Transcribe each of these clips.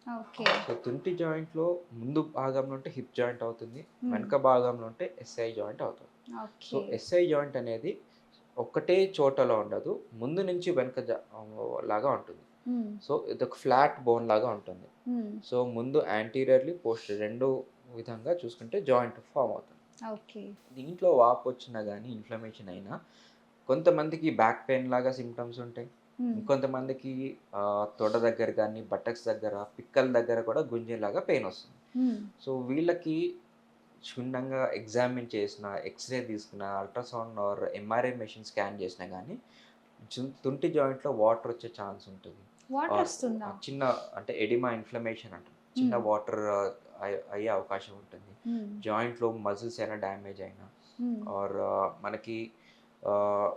Okay. So, తుంటి జాయింట్‌లో ముందు భాగంలో ఉంటే హిప్ జాయింట్ అవుతుంది. హ్మ్. వెనక భాగంలో ఉంటే ఎస్ఐ జాయింట్ అవుతుంది. So, okay. ఎస్ఐ జాయింట్ అనేది ఒక్కటే చోటలో ఉండదు. ముందు నుంచి వెనక లాగా ఉంటుంది. హ్మ్. సో, ఇదొక ఫ్లాట్ బోన్ లాగా ఉంటుంది. హ్మ్. సో, ముందు యాంటీరియర్‌లీ, పోస్టీరియర్ 2 విధంగా చూసుకుంటే జాయింట్ ఫార్మ్ అవుతుంది. ఓకే. దీంట్లో వాపొచ్చినా గానీ, ఇన్‌ఫ్లమేషన్ అయినా కొంతమందికి బ్యాక్ పెయిన్ లాగా సింప్టమ్స్ ఉంటాయి. హ్మ్. ఇంకొంతమందికి తొడ దగ్గర గానీ, బటక్స్ దగ్గర, పిక్కల దగ్గర కూడా గుంజేలాగా పెయినొస్తుంది. హ్మ్. సో, వీళ్ళకి క్షుణ్ణంగా ఎగ్జామిన్ చేసినా, ఎక్స్‌రే తీసుకున్నా, ultrasound or MRI machine scan చేసినా గానీ, తుంటి జాయింట్‌లో వాటర్ వచ్చే ఛాన్స్ ఉంటది. ఆర్ వాటరొస్తుందా? చిన్న అంటే ఎడిమా ఇన్‌ఫ్లమేషన్ అంటాం. చిన్న హ్మ్. వాటర్ అయ్యే అవకాశం ఉంటుంది. హ్మ్. జాయింట్‌లో మజిల్స్ అయినా డ్యామేజ్ అయినా హ్మ్. ఆర్ మనకి ఆహ్,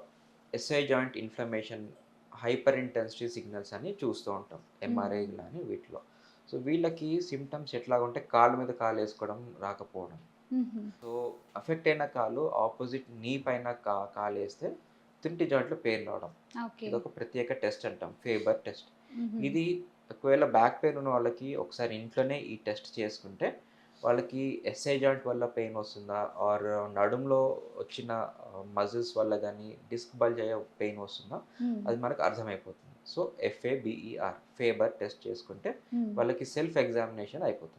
SI joint inflammation, hyper intensity signals అని చూస్తూ ఉంటాం. ఎంఆర్ఐ హ్మ్. గాని వీటిలో. సో, వీళ్ళకి సింప్టమ్స్ ఎట్లాగుంటే కాలు మీద కాలేసుకోవడం రాకపోవడం. హుహు. సో, అఫెక్ట్ అయిన కాలు ఆపోజిట్ నీ పైన కాలేస్తే తుంటి జాయింట్‌లో పెయిన్ రావడం. ఓకే. ఇదొక ప్రత్యేక టెస్ట్ అంటాం. Fibre test. హుహు. ఇది ఒకవేళ బ్యాక్ పెయిన్ ఉన్న వాళ్ళకి ఒకసారి ఇంట్లోనే ఈ టెస్ట్ చేసుకుంటే, వాళ్ళకి ఎస్ఐ జాయింట్ వల్ల పెయిన్ వస్తుందా? ఆర్ నడుములో వచ్చిన మజిల్స్ వల్ల గాని, డిస్క్ బల్జ్ అయ్యే పెయిన్ వస్తుందా? హ్మ్. అది మనకు అర్థమైపోతుంది. సో, ఎఫ్ఏబిఈఆర్ ఫేబర్ టెస్ట్ చేసుకుంటే హ్మ్. వాళ్ళకి సెల్ఫ్ ఎగ్జామినేషన్ అయిపోతుంది.